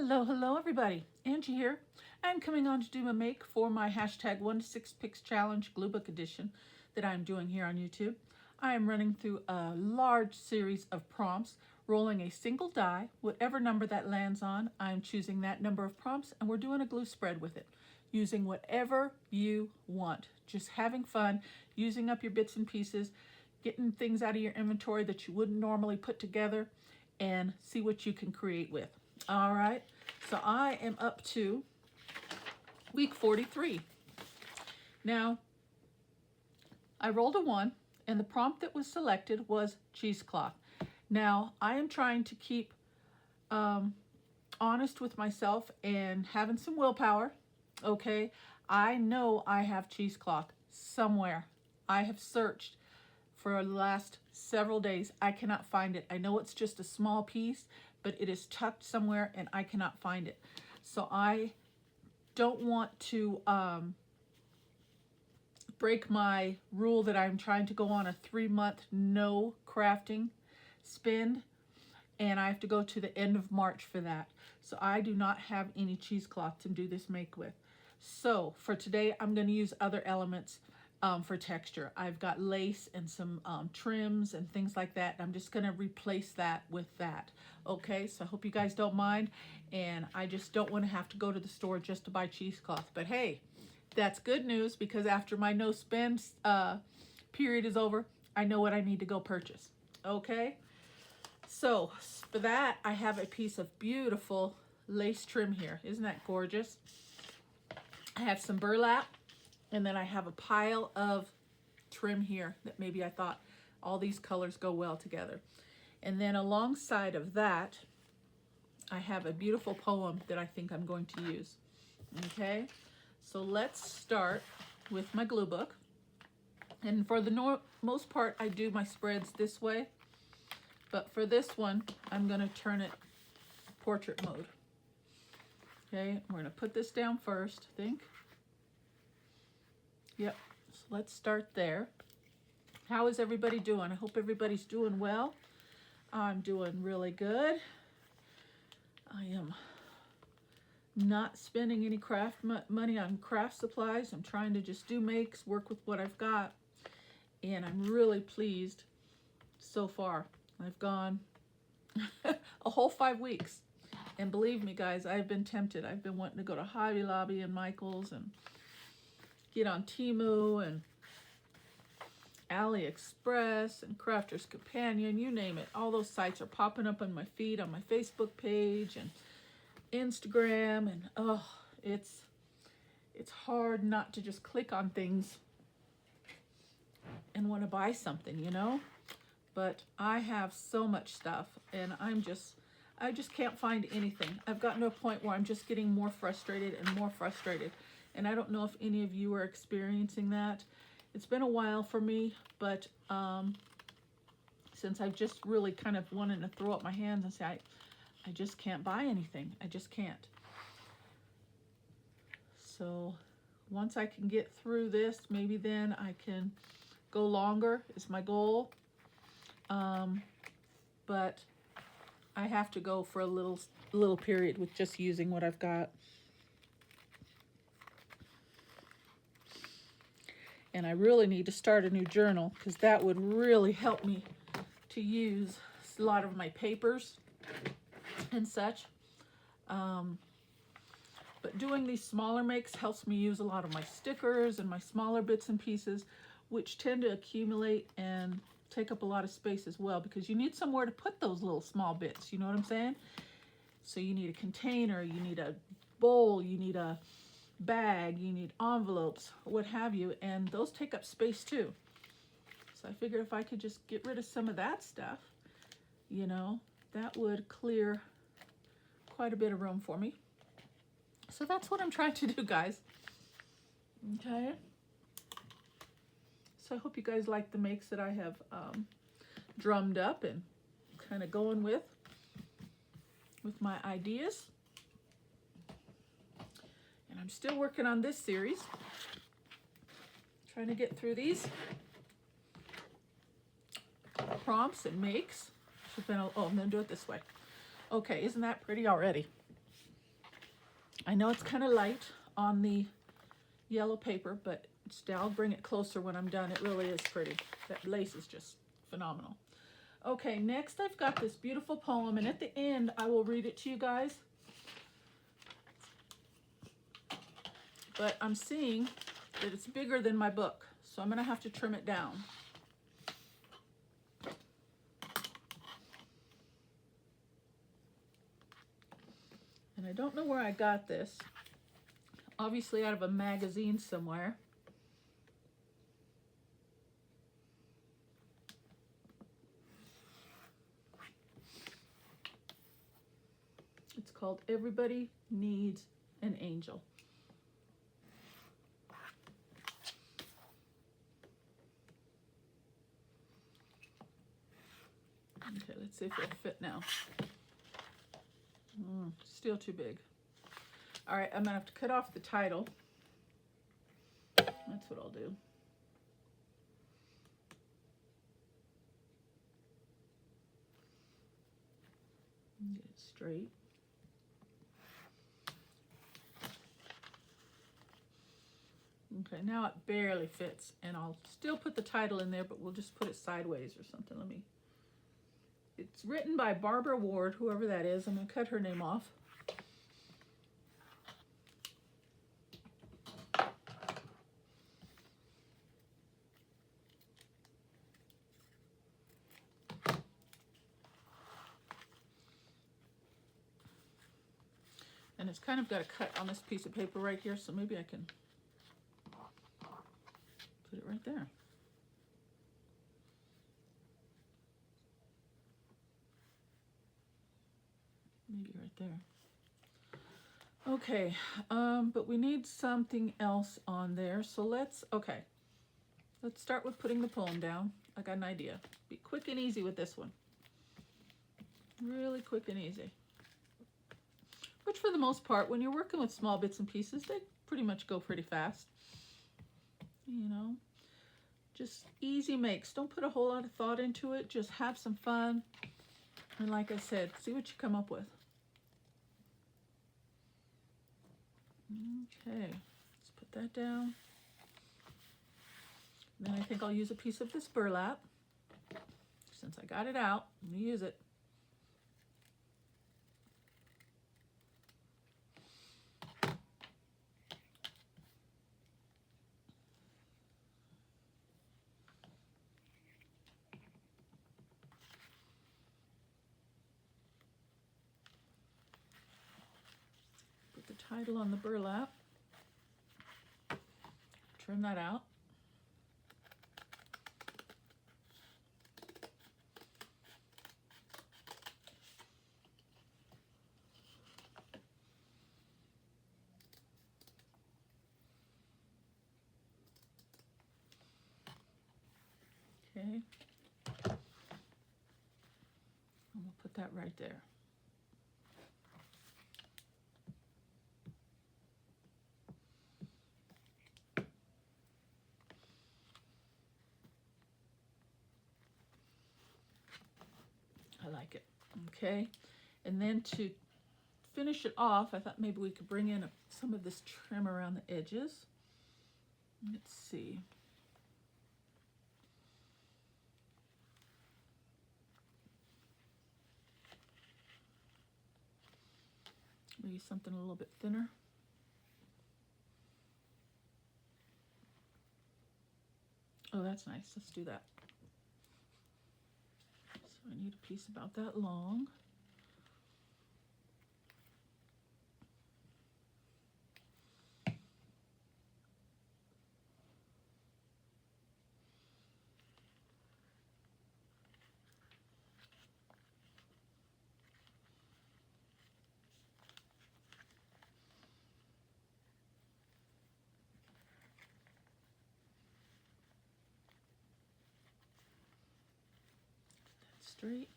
Hello everybody. Angie here. I'm coming on to do a make for my hashtag 1 to 6 Picks Challenge glue book edition that I'm doing here on YouTube. I am running through a large series of prompts, rolling a single die. Whatever number that lands on, I'm choosing that number of prompts, and we're doing a glue spread with it, using whatever you want. Just having fun, using up your bits and pieces, getting things out of your inventory that you wouldn't normally put together, and see what you can create with. All right, so I am up to week 43. Now, I rolled a 1, and the prompt that was selected was cheesecloth. Now, I am trying to keep honest with myself and having some willpower, okay? I know I have cheesecloth somewhere. I have searched for the last several days. I cannot find it. I know it's just a small piece, but it is tucked somewhere and I cannot find it. So I don't want to break my rule that I'm trying to go on a 3-month no crafting spend, and I have to go to the end of March for that. So I do not have any cheesecloth to do this make with. So for today, I'm going to use other elements for texture. I've got lace and some trims and things like that. I'm just going to replace that with that. Okay, so I hope you guys don't mind, and I just don't want to have to go to the store just to buy cheesecloth. But hey, that's good news, because after my no spend period is over, I know what I need to go purchase. Okay, so for that, I have a piece of beautiful lace trim here. Isn't that gorgeous? I have some burlap, and then I have a pile of trim here that maybe I thought all these colors go well together. And then alongside of that, I have a beautiful poem that I think I'm going to use. Okay, so let's start with my glue book. And for the most part, I do my spreads this way. But for this one, I'm going to turn it portrait mode. Okay, we're going to put this down first, I think. Yep, so let's start there. How is everybody doing? I hope everybody's doing well. I'm doing really good. I am not spending any craft money on craft supplies. I'm trying to just do makes, work with what I've got, and I'm really pleased so far. I've gone a whole 5 weeks, and believe me guys, I've been tempted. I've been wanting to go to Hobby Lobby and Michael's and get on Temu and AliExpress and Crafter's Companion, you name it. All those sites are popping up on my feed, on my Facebook page and Instagram, and oh, it's hard not to just click on things and want to buy something, you know? But I have so much stuff, and I just can't find anything. I've gotten to a point where I'm just getting more frustrated and more frustrated. And I don't know if any of you are experiencing that. It's been a while for me, but since I've just really kind of wanted to throw up my hands and say, I just can't buy anything. I just can't. So once I can get through this, maybe then I can go longer is my goal. But I have to go for a little period with just using what I've got. And I really need to start a new journal, because that would really help me to use a lot of my papers and such. But doing these smaller makes helps me use a lot of my stickers and my smaller bits and pieces, which tend to accumulate and take up a lot of space as well, because you need somewhere to put those little small bits, you know what I'm saying? So you need a container, you need a bowl, you need a bag, you need envelopes, what have you, and those take up space too. So I figured if I could just get rid of some of that stuff, you know, that would clear quite a bit of room for me. So that's what I'm trying to do, guys. Okay. So I hope you guys like the makes that I have drummed up and kind of going with my ideas. And I'm still working on this series, trying to get through these prompts and makes. Oh, I'm going to do it this way. Okay, isn't that pretty already? I know it's kind of light on the yellow paper, but still, I'll bring it closer when I'm done. It really is pretty. That lace is just phenomenal. Okay, next I've got this beautiful poem, and at the end I will read it to you guys. But I'm seeing that it's bigger than my book, so I'm going to have to trim it down. And I don't know where I got this. Obviously out of a magazine somewhere. It's called Everybody Needs an Angel. Okay, let's see if it'll fit now. Still too big. All right, I'm gonna have to cut off the title. That's what I'll do. Get it straight. Okay, now it barely fits, and I'll still put the title in there, but we'll just put it sideways or something. It's written by Barbara Ward, whoever that is. I'm gonna cut her name off. And it's kind of got a cut on this piece of paper right here, so maybe I can put it right there. Maybe right there. Okay, but we need something else on there, so let's start with putting the poem down. I got an idea. Be quick and easy with this one. Really quick and easy. Which for the most part, when you're working with small bits and pieces, they pretty much go pretty fast. You know, just easy makes. Don't put a whole lot of thought into it. Just have some fun. And like I said, see what you come up with. Okay, let's put that down. Then I think I'll use a piece of this burlap. Since I got it out, I'm gonna use it. Put the title on the burlap. Trim that out. Okay. And we'll put that right there. I like it. Okay. And then to finish it off, I thought maybe we could bring in some of this trim around the edges. Let's see. Maybe something a little bit thinner. Oh, that's nice. Let's do that. So I need a piece about that long. Straight.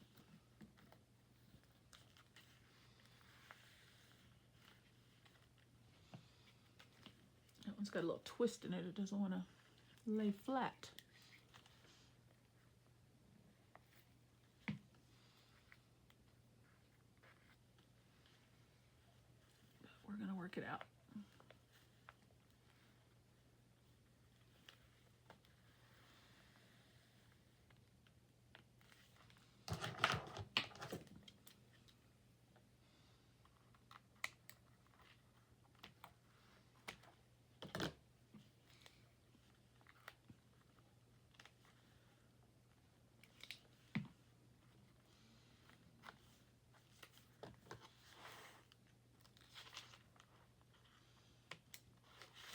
That one's got a little twist in it. It doesn't want to lay flat. But we're going to work work it out.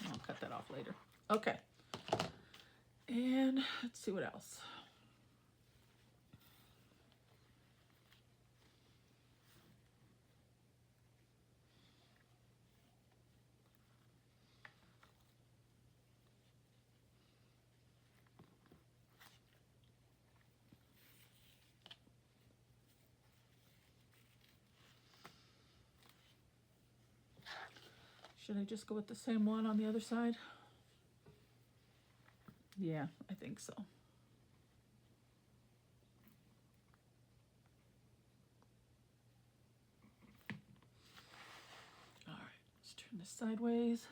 I'll cut that off later. Okay. And let's see what else. Should I just go with the same one on the other side? Yeah, I think so. All right, let's turn this sideways.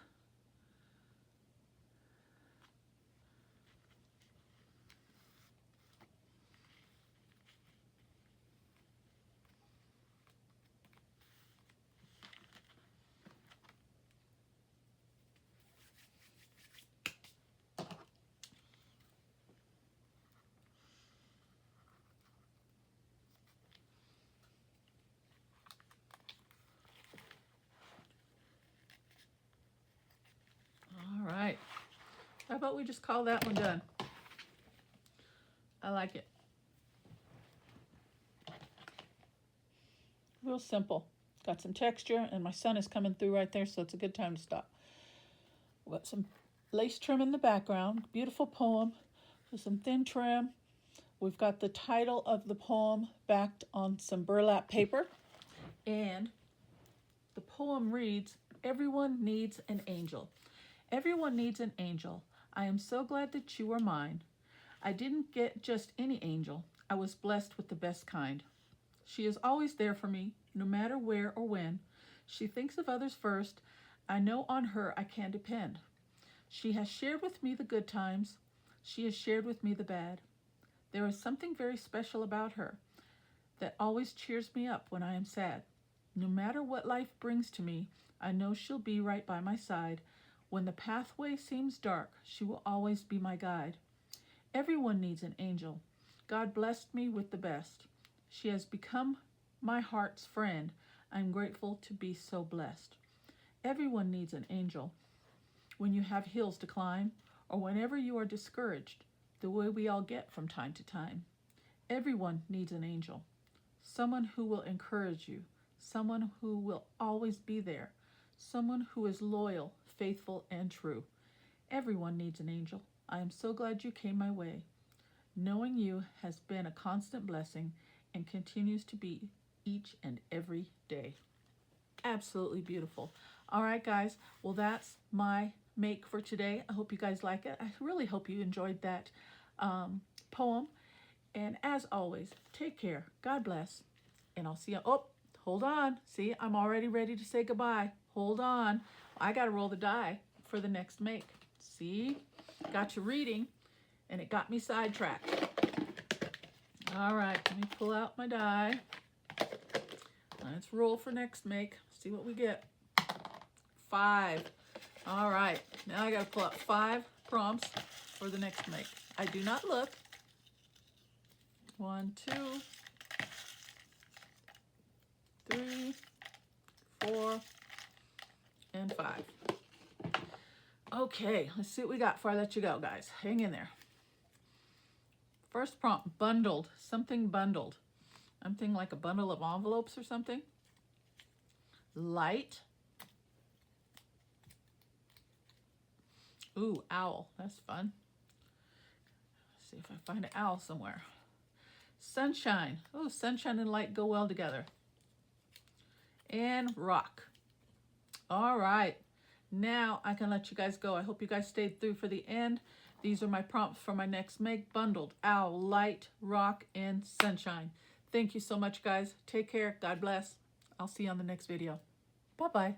All right. How about we just call that one done? I like it. Real simple. Got some texture, and my sun is coming through right there, so it's a good time to stop. We've got some lace trim in the background. Beautiful poem with some thin trim. We've got the title of the poem backed on some burlap paper. And the poem reads, "Everyone needs an angel. Everyone needs an angel. I am so glad that you are mine. I didn't get just any angel. I was blessed with the best kind. She is always there for me, no matter where or when. She thinks of others first. I know on her I can depend. She has shared with me the good times. She has shared with me the bad. There is something very special about her that always cheers me up when I am sad. No matter what life brings to me, I know she'll be right by my side. When the pathway seems dark, she will always be my guide. Everyone needs an angel. God blessed me with the best. She has become my heart's friend. I'm grateful to be so blessed. Everyone needs an angel. When you have hills to climb, or whenever you are discouraged, the way we all get from time to time. Everyone needs an angel. Someone who will encourage you. Someone who will always be there. Someone who is loyal, faithful, and true. Everyone needs an angel. I am so glad you came my way. Knowing you has been a constant blessing and continues to be each and every day." Absolutely beautiful. All right, guys. Well, that's my make for today. I hope you guys like it. I really hope you enjoyed that poem. And as always, take care. God bless. And I'll see you. Oh, hold on. See, I'm already ready to say goodbye. Hold on. I got to roll the die for the next make. See? Got you reading, and it got me sidetracked. All right, let me pull out my die. Let's roll for next make. See what we get. 5. All right, now I got to pull out 5 prompts for the next make. I do not look. 1, 2, 3, 4, and 5. Okay, let's see what we got before I let you go, guys. Hang in there. First prompt, bundled. Something bundled. I'm thinking like a bundle of envelopes or something. Light. Ooh, owl. That's fun. Let's see if I find an owl somewhere. Sunshine. Oh, sunshine and light go well together. And rock. All right. Now I can let you guys go. I hope you guys stayed through for the end. These are my prompts for my next make. Bundled, owl, light, rock, and sunshine. Thank you so much, guys. Take care. God bless. I'll see you on the next video. Bye-bye.